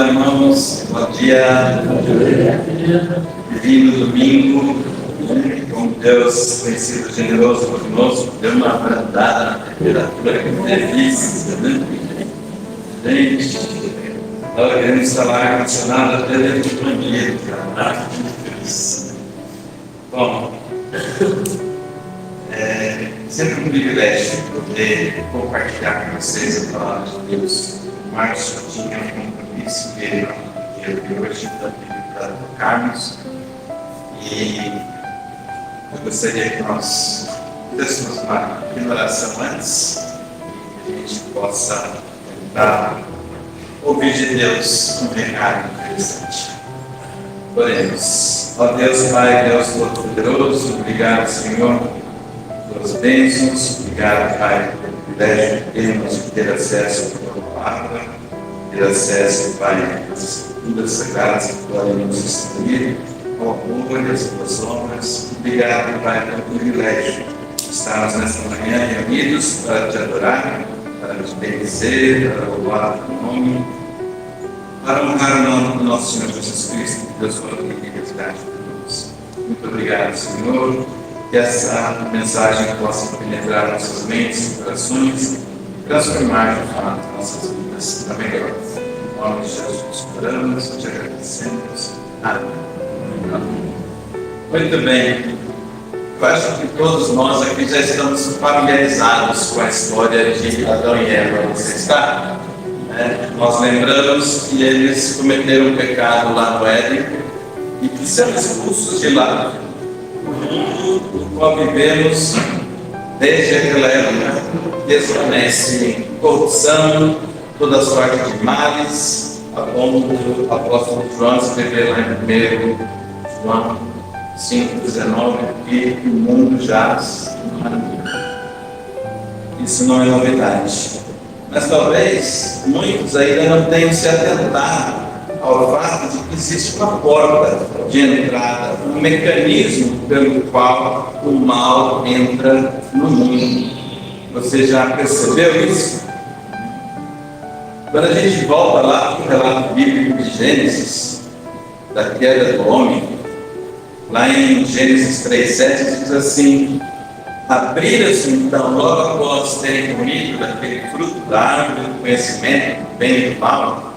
irmãos. Bom dia. Divino domingo. Como Deus tem sido generoso conosco, deu uma abrandada na temperatura que é difícil, né? Gente, nós queremos instalar ar-condicionado até dentro do banheiro, cara. Bom, sempre um privilégio poder compartilhar com vocês a palavra de Deus. O Márcio tinha um compromisso que ele hoje para tocarmos, e eu gostaria que nós fizéssemos uma pequena oração antes, que a gente possa tentar ouvir de Deus um recado interessante. Oremos. Ó Deus Pai, Deus Todo-Poderoso, obrigado, Senhor, pelas bênçãos. Obrigado, Pai, pelo privilégio que temos de ter acesso à Tua palavra, ter acesso, Pai, às Escrituras Sagradas que podem nos instruir ao amor e às Tuas obras. Obrigado, Pai, pelo privilégio de estarmos nesta manhã reunidos para Te adorar, para Te bendizer, para louvar o Teu nome, para honrar o nome do nosso Senhor Jesus Cristo, que Deus falou que resgate por nós. Muito obrigado, Senhor, que essa mensagem possa penetrar nossas mentes e corações e transformar, de fato, nossas vidas para melhor. Em nome de Jesus, oramos e te agradecemos. Amém. Muito bem. Eu acho que todos nós aqui já estamos familiarizados com a história de Adão e Eva. Você está? Nós lembramos que eles cometeram um pecado lá no Éden e que são expulsos de lá. O mundo no qual vivemos desde aquela época desvanece em corrupção, toda sorte de males, a ponto do apóstolo João escrever lá em 1 João 5,19 que o mundo jaz no maligno. Isso não é novidade. Mas talvez muitos ainda não tenham se atentado ao fato de que existe uma porta de entrada, um mecanismo pelo qual o mal entra no mundo. Você já percebeu isso? Quando a gente volta lá para o relato bíblico de Gênesis, da queda do homem, lá em Gênesis 3,7 diz assim: abriram-se então, logo após terem comido daquele fruto da árvore do conhecimento do bem e do mal,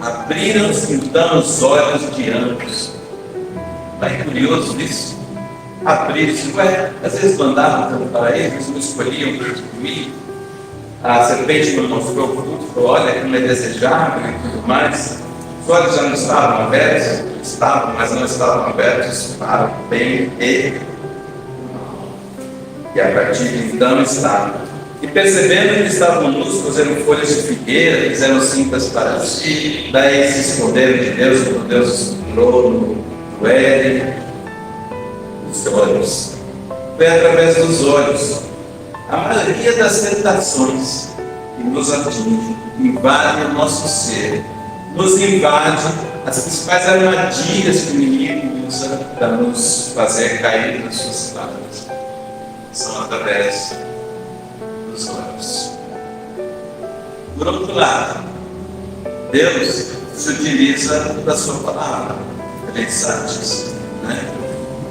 abriram-se então os olhos de ambos. Não é curioso isso? Abriram-se, às vezes mandavam tanto para eles, não escolhiam para comer. A serpente, quando mostrou o fruto, falou: olha como é desejável e tudo mais. Os olhos já não estavam abertos? Estavam, mas não estavam abertos para o bem e a partir de então estavam. E percebendo que estavam nus, puseram folhas de figueira, fizeram cintas para si, daí se esconderam de Deus, quando Deus os tirou no Éden, dos olhos. Foi através dos olhos. A maioria das tentações que nos atingem, invadem o nosso ser, nos invade as principais armadilhas que o inimigo usa para nos fazer cair nas suas ciladas. São através dos olhos. Por outro lado, Deus se utiliza da sua palavra. A gente sabe disso, né?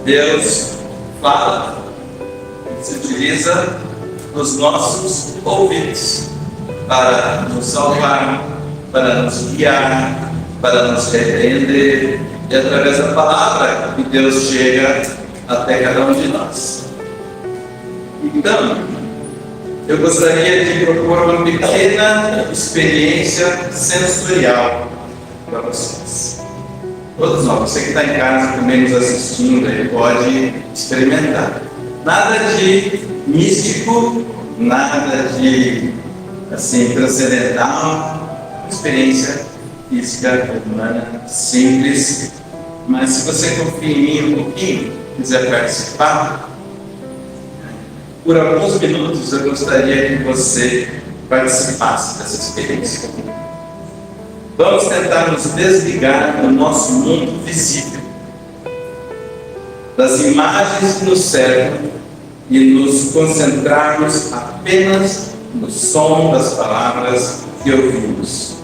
Deus fala, se utiliza dos nossos ouvidos para nos salvar, para nos guiar, para nos repreender, e através da palavra que Deus chega até cada um de nós. Então, eu gostaria de propor uma pequena experiência sensorial para vocês. Todos nós, você que está em casa também nos assistindo, ele pode experimentar. Nada de místico, nada de transcendental, experiência física, humana, simples. Mas se você confia em mim um pouquinho, quiser participar, por alguns minutos eu gostaria que você participasse dessa experiência. Vamos tentar nos desligar do nosso mundo visível, das imagens que nos cercam, e nos concentrarmos apenas no som das palavras que ouvimos.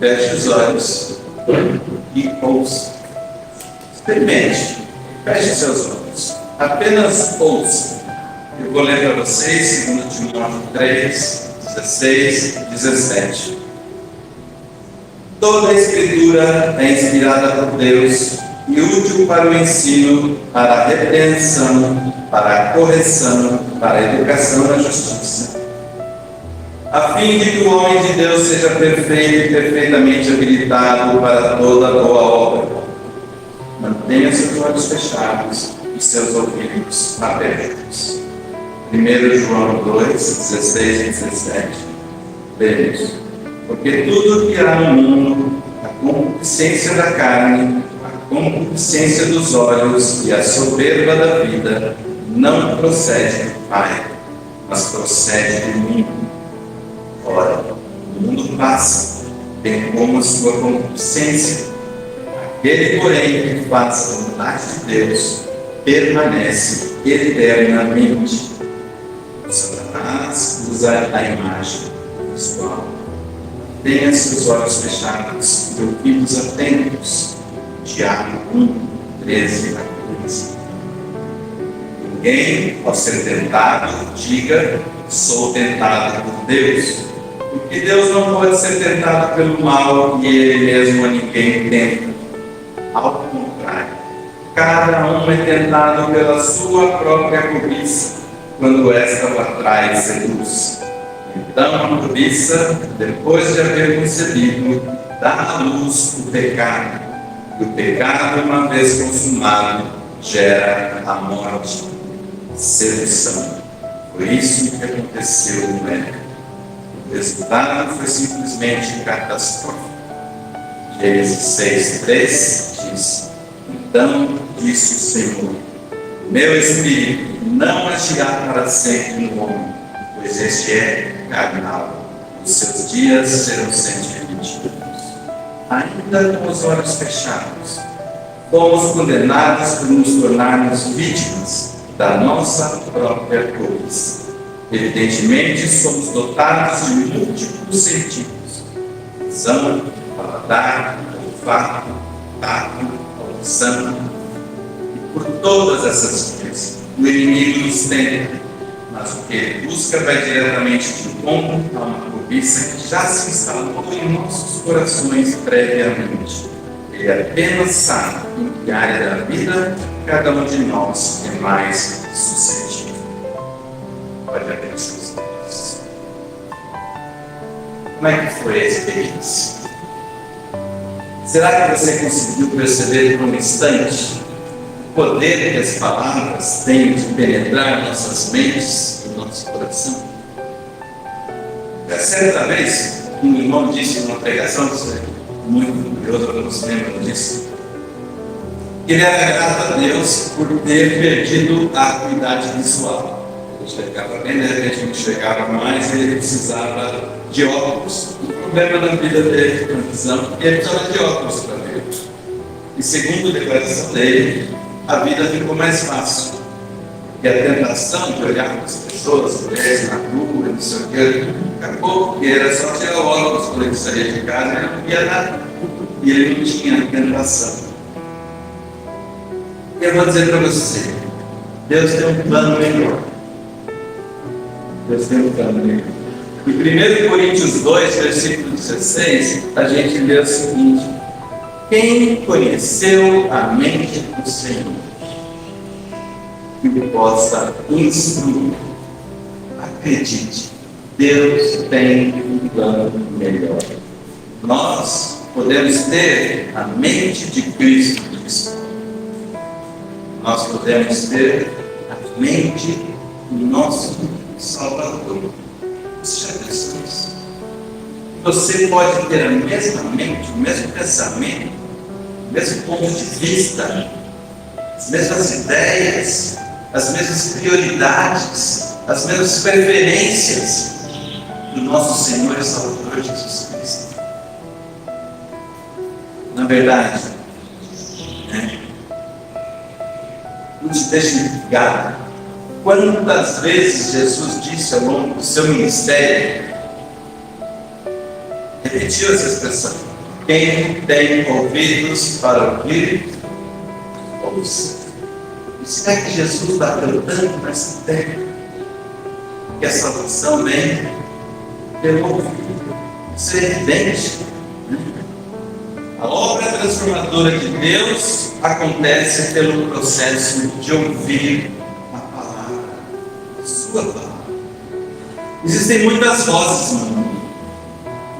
feche os olhos e ouça. Experimente. Feche seus olhos. Apenas ouça. Eu vou ler para vocês 2 Timóteo 3, 16 e 17. Toda a Escritura é inspirada por Deus e útil para o ensino, para a repreensão, para a correção, para a educação na justiça, a fim de que o homem de Deus seja perfeito e perfeitamente habilitado para toda boa obra. Mantenha seus olhos fechados e seus ouvidos abertos. 1 João 2, 16 e 17. Lemos. Porque tudo que há no mundo, a concupiscência da carne, a concupiscência dos olhos e a soberba da vida, não procede do Pai, mas procede do mundo. Ora, o mundo passa, bem como a sua concupiscência. Aquele, porém, que faz a vontade de Deus, permanece eternamente. Satanás usa a imagem visual. Tenha seus olhos fechados e ouvidos atentos. Tiago 1, 13 a 15. Ninguém, ao ser tentado, diga: sou tentado por Deus. Porque Deus não pode ser tentado pelo mal e Ele mesmo a ninguém tenta. Ao contrário, cada um é tentado pela sua própria cobiça, quando esta o atrai e seduz. Então a cobiça, depois de haver concebido, dá à luz o pecado. E o pecado, uma vez consumado, gera a morte, sedução. Foi isso que aconteceu no Éden. O resultado foi simplesmente catastrófico. Gênesis 6:3 diz: então disse o Senhor: meu espírito não agirá para sempre no homem, pois este é carnal. Os seus dias serão 120 anos. Ainda com os olhos fechados, fomos condenados por nos tornarmos vítimas da nossa própria cobiça. Evidentemente, somos dotados de múltiplos sentidos: visão, paladar, olfato, tato, audição. E por todas essas coisas, o inimigo nos tenta, mas o que ele busca vai diretamente de encontro a uma cobiça que já se instalou em nossos corações previamente. Ele apenas sabe em que área da vida cada um de nós é mais suscetível. Pode abrir seus olhos. Como é que foi a experiência? Será que você conseguiu perceber por um instante o poder que as palavras têm de penetrar nossas mentes e nosso coração? Certa vez, um irmão disse numa pregação, isso é muito curioso, eu não se lembro disso, que ele era grato a Deus por ter perdido a acuidade visual. Ele enxergava bem, de repente não enxergava mais, ele precisava de óculos. O problema da vida dele com a visão, ele precisava de óculos para ver. E segundo a declaração dele, a vida ficou mais fácil. E a tentação de olhar para as pessoas, mulheres na rua, não sei o que, acabou, porque era só tirar o óculos quando ele saía de casa, ele não via nada. E ele não tinha tentação. E eu vou dizer para você, Deus tem um plano melhor. Deus tem um plano melhor. Em 1 Coríntios 2, versículo 16, a gente lê o seguinte: quem conheceu a mente do Senhor, que o possa instruir? Acredite, Deus tem um plano melhor. Nós podemos ter a mente de Cristo. Nós podemos ter a mente do nosso Salvador. Você já pensou nisso? Você pode ter a mesma mente, o mesmo pensamento, o mesmo ponto de vista, as mesmas ideias, as mesmas prioridades, as mesmas preferências do nosso Senhor e Salvador Jesus Cristo. Na verdade, não te deixe ligado. Quantas vezes Jesus disse ao longo do seu ministério, repetiu essa expressão: Quem tem ouvidos para ouvir, ouça. Isso é que Jesus está cantando nessa terra. Que a salvação vem pelo ouvido. Isso é evidente. A obra transformadora de Deus acontece pelo processo de ouvir a palavra, a sua palavra. Existem muitas vozes no mundo,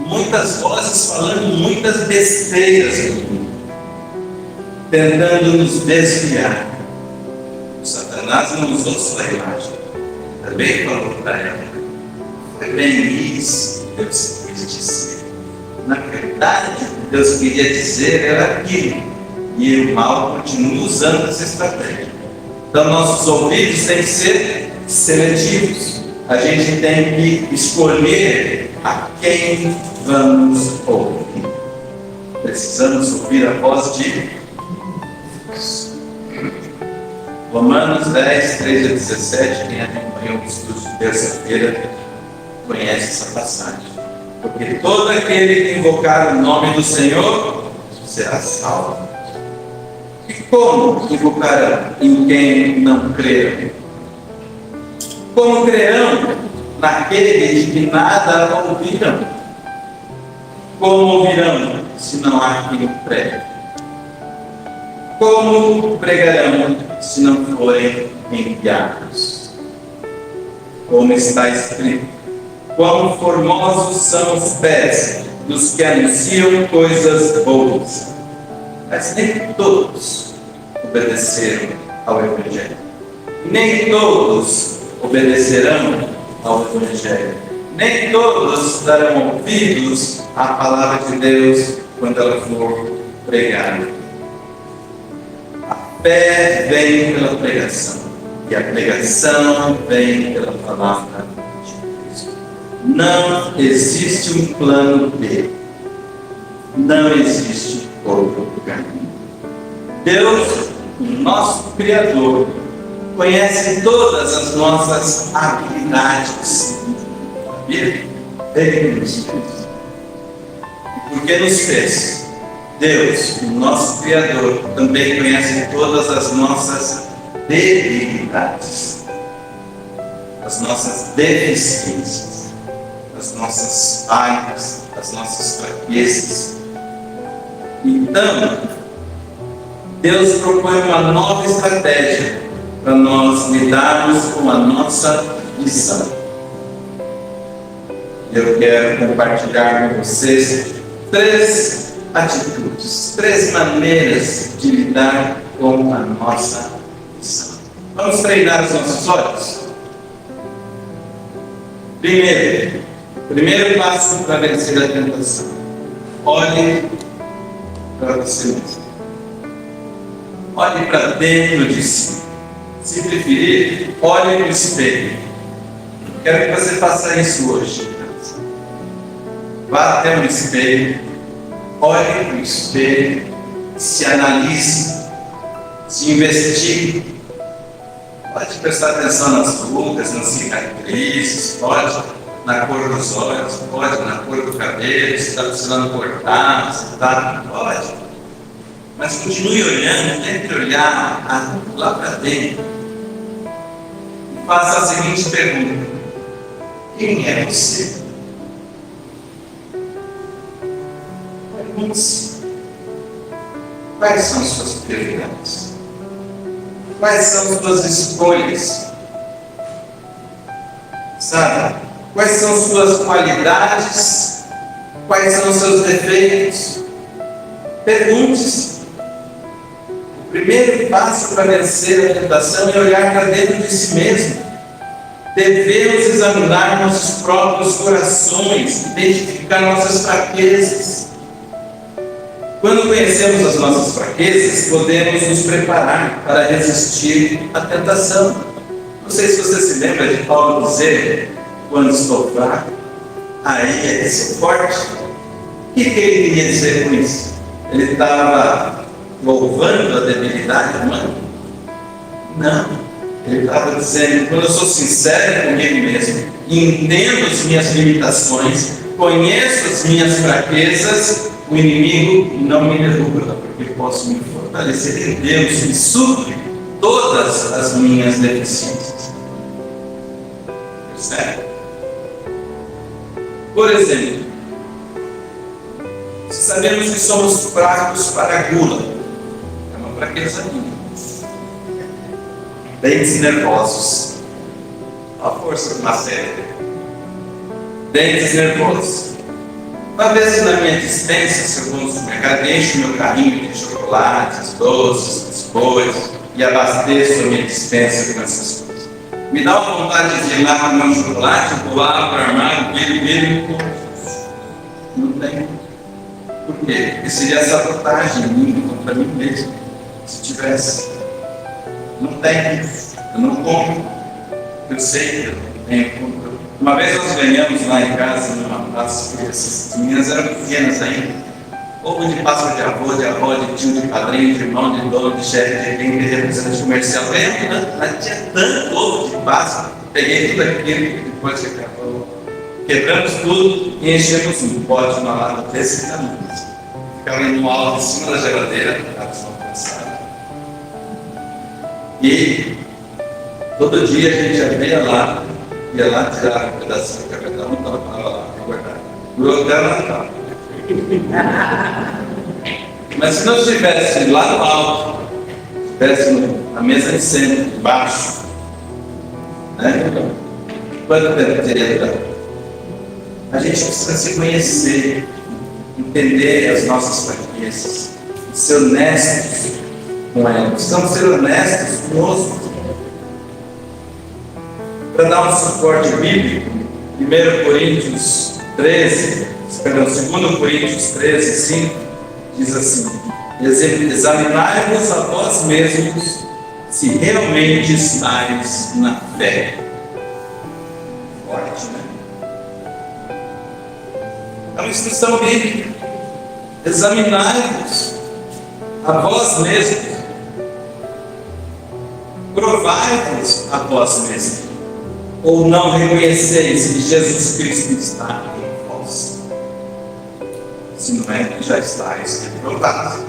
muitas vozes falando muitas besteiras no mundo, tentando nos desviar. O Satanás não usou sua imagem, também falou para ela: foi bem isso que Deus quis dizer. Na verdade, o que Deus queria dizer era aquilo, e o mal continua usando essa estratégia. Então, nossos ouvidos têm que ser seletivos. A gente tem que escolher a quem vamos ouvir. Precisamos ouvir a voz de Deus. Romanos 10, 13 a 17, quem acompanhou o estudo de terça-feira conhece essa passagem. Porque todo aquele que invocar o nome do Senhor será salvo. E como invocarão em quem não creram? Como crerão naquele de que nada ouviram? Como ouvirão se não há quem pregue? Como pregarão se não forem enviados? Como está escrito: quão formosos são os pés dos que anunciam coisas boas. Mas nem todos obedeceram ao Evangelho. Nem todos obedecerão ao Evangelho. Nem todos darão ouvidos à palavra de Deus quando ela for pregada. A fé vem pela pregação, e a pregação vem pela palavra de Deus. Não existe um plano B. Não existe outro caminho. Deus, o nosso Criador, conhece todas as nossas habilidades. Ele nos fez. E porque nos fez, Deus, o nosso Criador, também conhece todas as nossas debilidades, as nossas deficiências, as nossas falhas, as nossas fraquezas. Então, Deus propõe uma nova estratégia para nós lidarmos com a nossa missão. Eu quero compartilhar com vocês 3 atitudes, 3 maneiras de lidar com a nossa missão. Vamos treinar os nossos olhos? Primeiro passo para vencer a tentação: olhe para você mesmo. Olhe para dentro de si. Se preferir, olhe no espelho. Quero que você faça isso hoje. Vá até um espelho, olhe para o espelho, se analise, se investigue. Pode prestar atenção nas rugas, nas cicatrizes, pode na cor dos olhos, pode na cor do cabelo, se está precisando cortar, se está, pode. Mas continue olhando, tente olhar lá para dentro. E faça a seguinte pergunta: quem é você? Pergunte-se: quais são suas prioridades? Quais são suas escolhas? Sabe? Quais são suas qualidades? Quais são seus defeitos? Pergunte-se. O primeiro passo para vencer a tentação é olhar para dentro de si mesmo. Devemos examinar nossos próprios corações, identificar nossas fraquezas. Quando conhecemos as nossas fraquezas, podemos nos preparar para resistir à tentação. Não sei se você se lembra de Paulo dizer: quando estou fraco, aí é que sou forte. O que ele queria dizer com isso? Ele estava louvando a debilidade humana? Não. Ele estava dizendo: quando eu sou sincero comigo mesmo, entendo as minhas limitações, conheço as minhas fraquezas, o inimigo não me derruba, porque posso me fortalecer em Deus, que supre todas as minhas deficiências. Percebe? Por exemplo, se sabemos que somos fracos para a gula, é uma fraqueza minha. Dentes nervosos, a força de uma série. Dentes nervosos. Uma vez na minha dispensa, se eu vou no supermercado, encho meu carrinho de chocolates, doces, biscoitos e abasteço a minha dispensa com essas coisas. Me dá uma vontade de ir lá comer um chocolate, eu vou lá para o armário, viro, não tem. Por quê? Porque seria sabotagem minha contra mim mesmo, se tivesse. Não tem. Eu não compro. Eu sei que eu tenho. Uma vez nós ganhamos lá em casa, numa praça, essas meninas eram pequenas ainda. Ovo de Páscoa de avô, de tio, de padrinho, de irmão, de dono, de chefe, de quem queria representante comercial. Mas tinha tanto ovo de Páscoa. Peguei tudo aquilo que depois que acabou. Quebramos tudo e enchemos um pote de uma lata desse tamanho. Ficava no alto, em cima da geladeira, para não cansar. E todo dia a gente ia lá tirar um pedacinho de cada um, estava lá, guardar. Durou até o Natal. Mas se não estivesse lá no alto, estivesse na mesa de centro, embaixo, né? Quanto tempo teria durado? A gente precisa se conhecer, entender as nossas fraquezas, ser honestos com elas. Precisamos ser honestos conosco. Para dar um suporte bíblico, 2 Coríntios 5, diz assim: examinai-vos a vós mesmos se realmente estáis na fé. Forte, né? É uma instrução bíblica. Examinai-vos a vós mesmos, provai-vos a vós mesmos. Ou não reconheceis que Jesus Cristo está em vós? Se não é, que já estáis reprovados.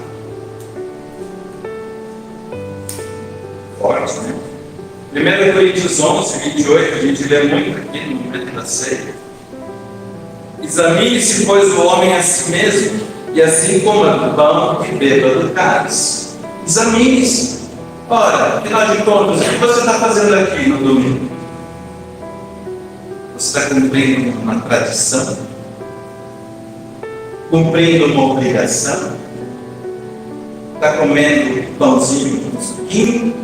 Forte, né? 1 Coríntios 11, 28, a gente lê muito aqui no momento da ceia. Examine-se, pois, o homem a si mesmo, e assim coma do pão e beba do cálice. Examine-se. Ora, afinal de contas, o que você está fazendo aqui no domingo? Você está cumprindo uma tradição? Cumprindo uma obrigação? Está comendo pãozinho com suquinho?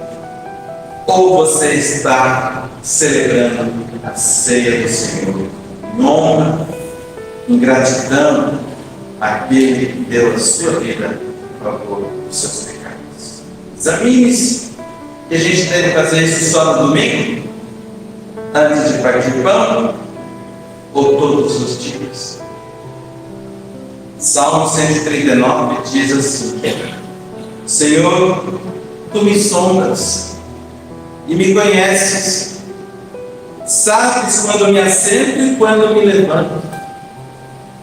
Ou você está celebrando a ceia do Senhor em honra, em gratidão àquele que deu a sua vida em favor dos seus pecados? Examine-se. E a gente deve fazer isso só no domingo? Antes de partir pão, ou todos os dias? Salmo 139 diz assim: Senhor, tu me sondas e me conheces, sabes quando me assento e quando me levanto,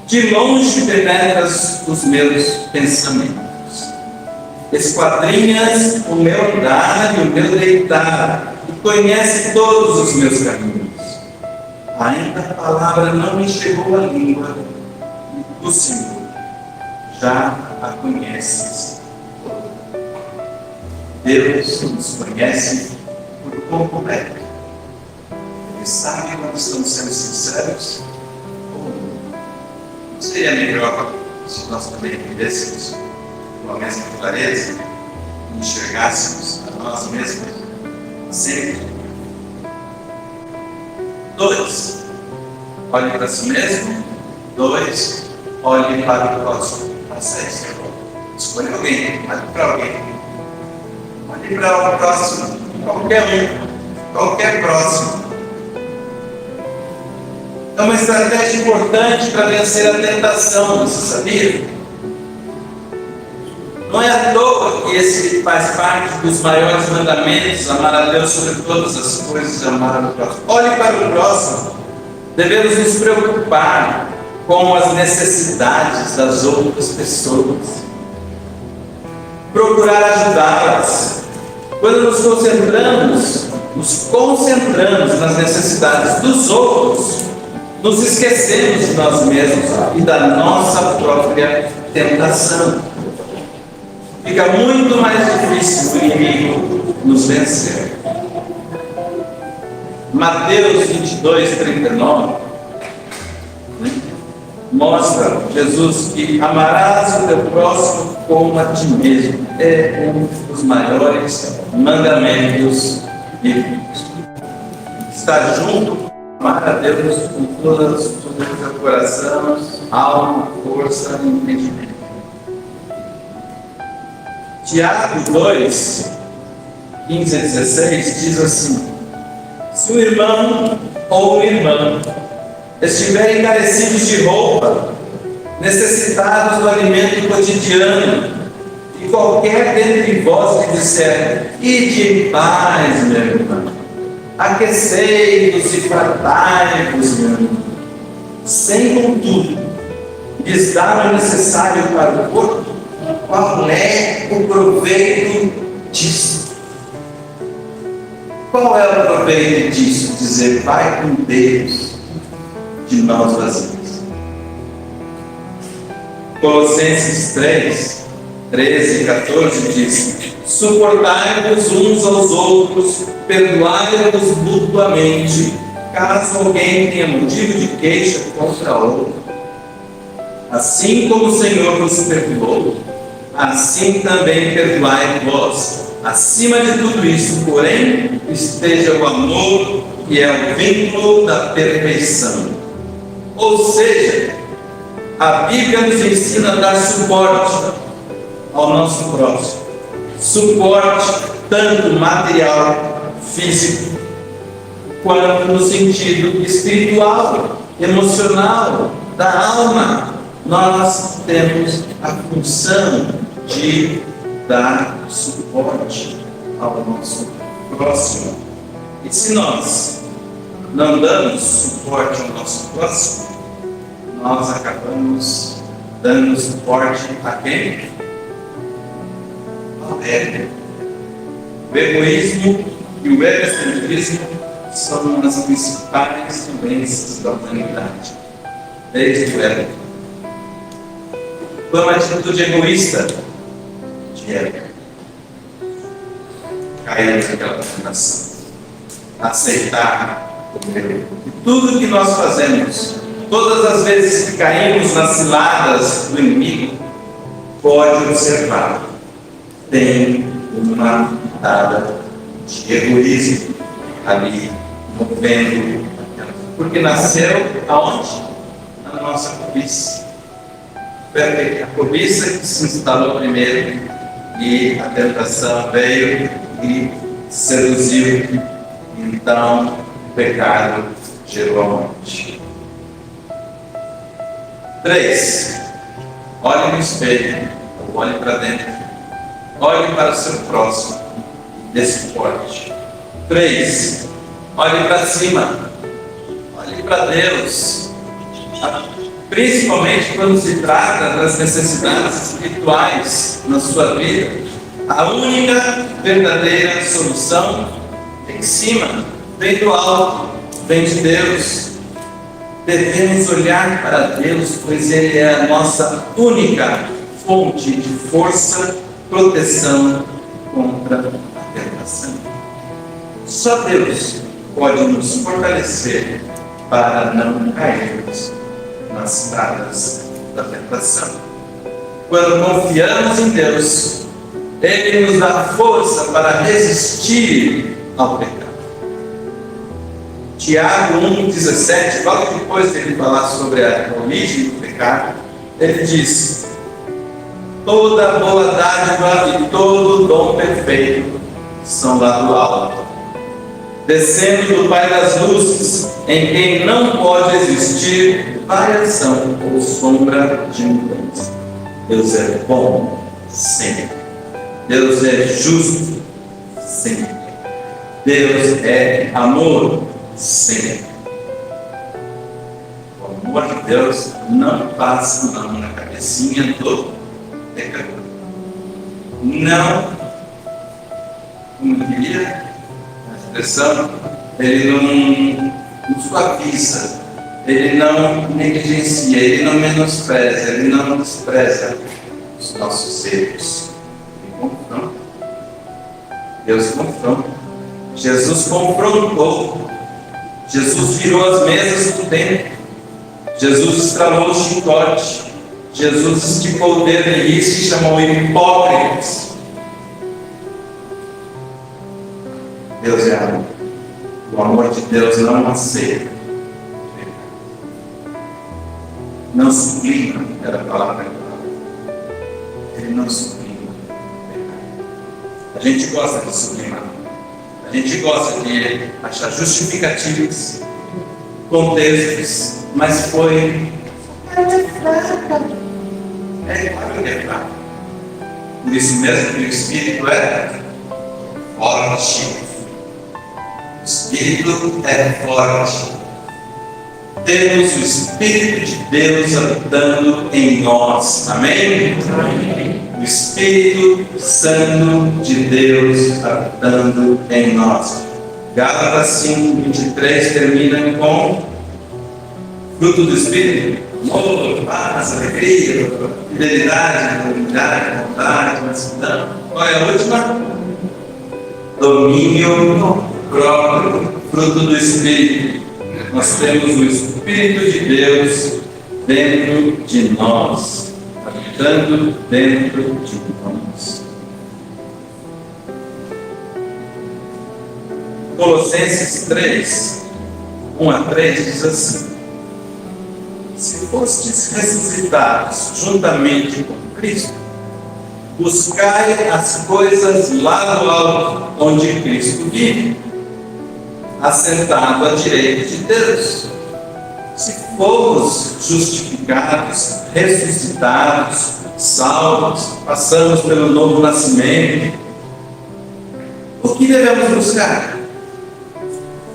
de longe penetras os meus pensamentos, esquadrinhas o meu andar e o meu deitar, conhece todos os meus caminhos. Ainda a palavra não me chegou à língua, e tu, Senhor, já a conheces toda. Deus nos conhece por completo. Ele sabe quando estamos sendo sinceros ou não. Não seria melhor se nós também entendêssemos com a mesma clareza e enxergássemos a nós mesmos sempre? 2, olhe para si mesmo. 2, olhe para o próximo. Faça isso. Escolha alguém, olhe para alguém. Olhe para o próximo, qualquer próximo. É uma estratégia importante para vencer a tentação, você sabia? Não é à toa que esse faz parte dos maiores mandamentos: amar a Deus sobre todas as coisas e amar ao próximo. Olhe para o próximo. Devemos nos preocupar com as necessidades das outras pessoas, procurar ajudá-las. Quando nos concentramos nas necessidades dos outros, nos esquecemos de nós mesmos e da nossa própria tentação. Fica muito mais difícil o inimigo nos vencer. Mateus 22:39 mostra Jesus que amarás o teu próximo como a ti mesmo. É um dos maiores mandamentos bíblicos. Estar junto, amar a Deus com todo o seu coração, alma, força e entendimento. Tiago 2, 15 a 16 diz assim: se o irmão ou irmã estiverem carecidos de roupa, necessitados do alimento cotidiano, e qualquer dentre vós que disser: ide em paz, meu irmão, aquecei-vos e fartai-vos, meu irmão, sem contudo lhes dar o necessário para o corpo, qual é o proveito disso? Qual é o proveito disso? Dizer: vai com Deus de mãos vazias. Colossenses 3, 13 e 14 diz: suportai-vos uns aos outros, perdoai-vos mutuamente, caso alguém tenha motivo de queixa contra outro. Assim como o Senhor vos perdoou, assim também perdoai vós. Acima de tudo isso, porém, esteja o amor, que é o vínculo da perfeição. Ou seja, a Bíblia nos ensina a dar suporte ao nosso próximo. Suporte tanto material, físico, quanto no sentido espiritual, emocional, da alma. Nós temos a função de dar suporte ao nosso próximo. E se nós não damos suporte ao nosso próximo, nós acabamos dando suporte a quem? Ao ego. O egoísmo e o egocentrismo são as principais doenças da humanidade, desde o ego. Foi uma atitude egoísta de ego. Cair naquela tentação. Aceitar o erro. E tudo que nós fazemos, todas as vezes que caímos nas ciladas do inimigo, pode observar, tem uma pitada de egoísmo ali, movendo, porque nasceu aonde? Na nossa cobiça. A cobiça que se instalou primeiro, e a tentação veio e seduziu. Então o pecado gerou a morte. 3. Olhe no espelho, olhe para dentro, olhe para o seu próximo, dê suporte. 3. Olhe para cima, olhe para Deus, principalmente quando se trata das necessidades espirituais na sua vida. A única verdadeira solução vem de cima, vem do alto, vem de Deus. Devemos olhar para Deus, pois Ele é a nossa única fonte de força, proteção contra a tentação. Só Deus pode nos fortalecer para não cairmos nas estradas da tentação. Quando confiamos em Deus, Ele nos dá força para resistir ao pecado. Tiago 1,17, logo depois de ele falar sobre a origem do pecado, ele diz: toda boa dádiva e todo dom perfeito são lá do alto, descendo do Pai das luzes, em quem não pode existir variação ou sombra de mudança. Deus é bom sempre. Deus é justo sempre. Deus é amor sempre. O amor de Deus não passa a mão na cabecinha do pecador. Não, como diria a expressão, ele não suaviza, ele não negligencia, ele não menospreza, ele não despreza os nossos erros. Ele confronta. Deus confronta. Jesus confrontou. Jesus virou as mesas do templo. Jesus estralou o chicote. Jesus esticou o dedo em risco e chamou hipócritas. Deus é amor. O amor de Deus não aceita. Não sublima, era a palavra. Ele não sublima. A gente gosta de sublimar. A gente gosta de achar justificativas, contextos, mas foi. É claro que é fraco. Por isso mesmo que o Espírito é forte. O Espírito é forte. Temos o Espírito de Deus habitando em nós. Amém? Amém. O Espírito Santo de Deus habitando em nós. Gálatas 5:23 termina com fruto do Espírito: amor, paz, alegria, fidelidade, bondade, bondade, mansidão. Qual é a última? Domínio próprio, fruto do Espírito. Nós temos o Espírito de Deus dentro de nós, habitando dentro de nós. Colossenses 3, 1-3 diz assim: se fostes ressuscitados juntamente com Cristo, buscai as coisas lá do alto, onde Cristo vive, assentado à direita de Deus. Se fomos justificados, ressuscitados, salvos, passamos pelo novo nascimento, o que devemos buscar?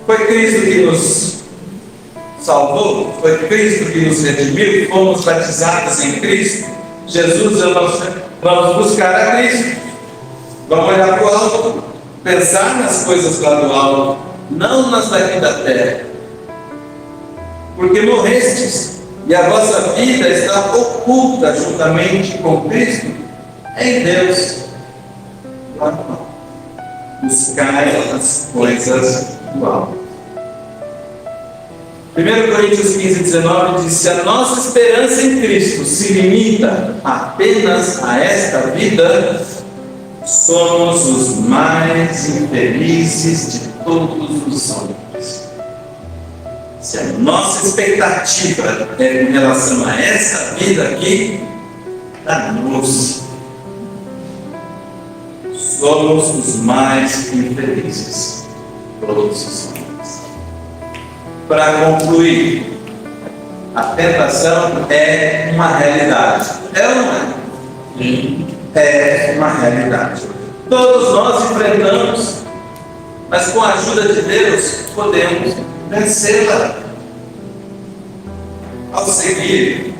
Foi Cristo que nos salvou? Foi Cristo que nos redimiu? Fomos batizados em Cristo? Jesus, vamos buscar a Cristo. Vamos olhar para o alto, pensar nas coisas lá do alto, não nas daqui da terra. Porque morrestes e a vossa vida está oculta juntamente com Cristo em Deus. Buscai as coisas do alto. 1 Coríntios 15:19 diz: se a nossa esperança em Cristo se limita apenas a esta vida, somos os mais infelizes de todos os homens. Se a nossa expectativa é com relação a essa vida aqui, danos. Somos os mais infelizes de todos os homens. Para concluir, a tentação é uma realidade. É ou não é? É uma realidade. Todos nós enfrentamos, mas com a ajuda de Deus podemos vencê-la. Ao seguir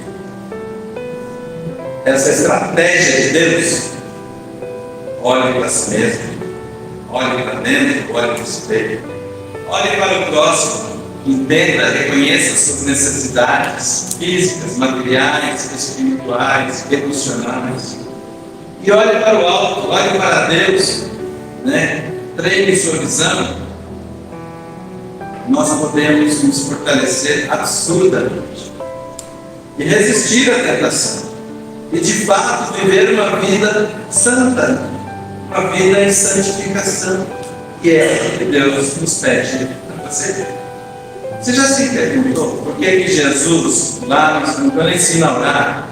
essa estratégia de Deus, olhe para si mesmo, olhe para dentro, olhe para o espelho, olhe para o próximo. Entenda, reconheça suas necessidades físicas, materiais, espirituais, emocionais. E olhe para o alto, olhe para Deus, treine sua visão. Nós podemos nos fortalecer absurdamente e resistir à tentação. E de fato viver uma vida santa, uma vida em santificação, que é o que Deus nos pede para fazer. Você já se perguntou por que Jesus, lá quando ele ensina a orar,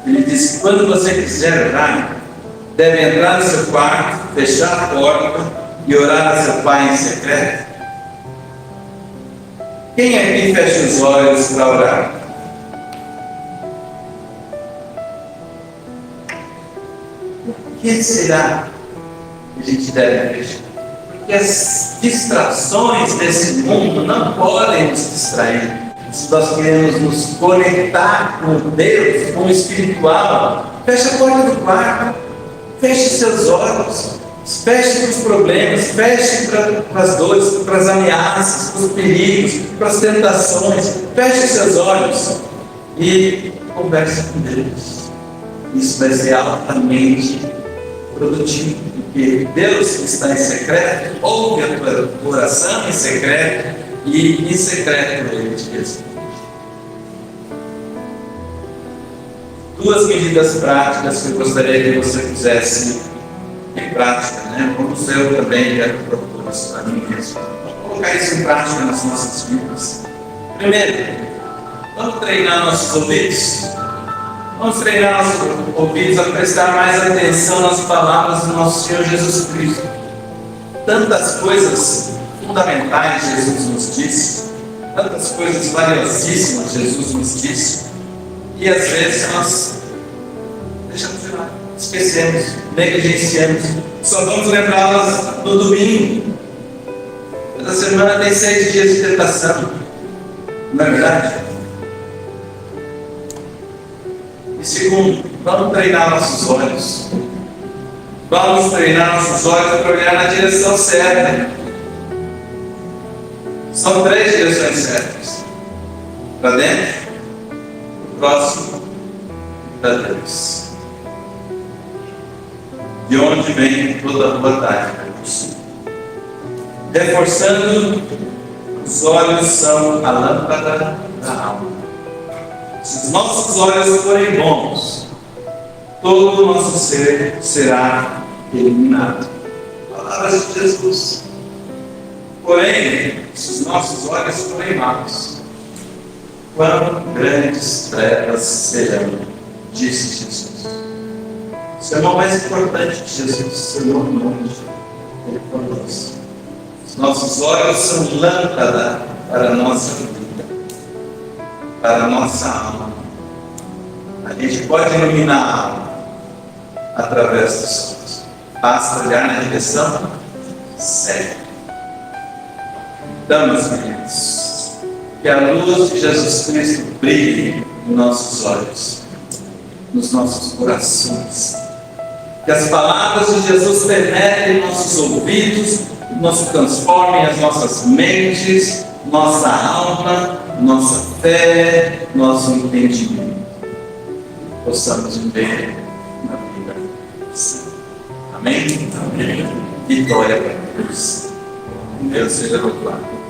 ele diz que quando você quiser orar, deve entrar no seu quarto, fechar a porta e orar a seu Pai em secreto? Quem aqui fecha os olhos para orar? Por que será que a gente deve fechar? Porque as distrações desse mundo não podem nos distrair se nós queremos nos conectar com Deus, com o espiritual, feche a porta do quarto, feche seus olhos, feche para os problemas, feche para as dores, para as ameaças, para os perigos, para as tentações, feche seus olhos e converse com Deus. Isso vai ser altamente produtivo, porque Deus que está em secreto ouve a tua oração em secreto e em secreto Ele te responde. Duas medidas práticas que eu gostaria que você fizesse em prática, né? Como eu também quero propor isso para mim mesmo. Vamos colocar isso em prática nas nossas vidas. Primeiro, vamos treinar nossos ouvidos. Vamos treinar nossos ouvidos a prestar mais atenção nas palavras do nosso Senhor Jesus Cristo. Tantas coisas fundamentais Jesus nos disse, tantas coisas valiosíssimas Jesus nos disse, e às vezes nós deixamos de lado, esquecemos, negligenciamos, só vamos lembrá-las no domingo. Toda semana tem 6 dias de tentação, não é verdade? E segundo, vamos treinar nossos olhos. Vamos treinar nossos olhos para olhar na direção certa. São 3 direções certas: para dentro, para o próximo e para Deus. De onde vem toda a boa tática? Reforçando, os olhos são a lâmpada da alma. Se os nossos olhos forem bons, todo o nosso ser será iluminado. Palavras de Jesus. Porém, se os nossos olhos forem maus, quão grandes trevas serão, disse Jesus. O sermão mais importante de Jesus, o sermão do monte, ele falou isso. Os nossos olhos são lâmpada para a nossa vida, para a nossa alma. A gente pode iluminar a alma através dos olhos. Basta olhar na direção certa. Então, meus queridos, que a luz de Jesus Cristo brilhe nos nossos olhos, nos nossos corações. Que as palavras de Jesus penetrem em nossos ouvidos, nos transformem as nossas mentes, nossa alma, nossa fé, nosso entendimento. Possamos viver na vida santa. Amém? Amém. Vitória para Deus. Deus seja louvado.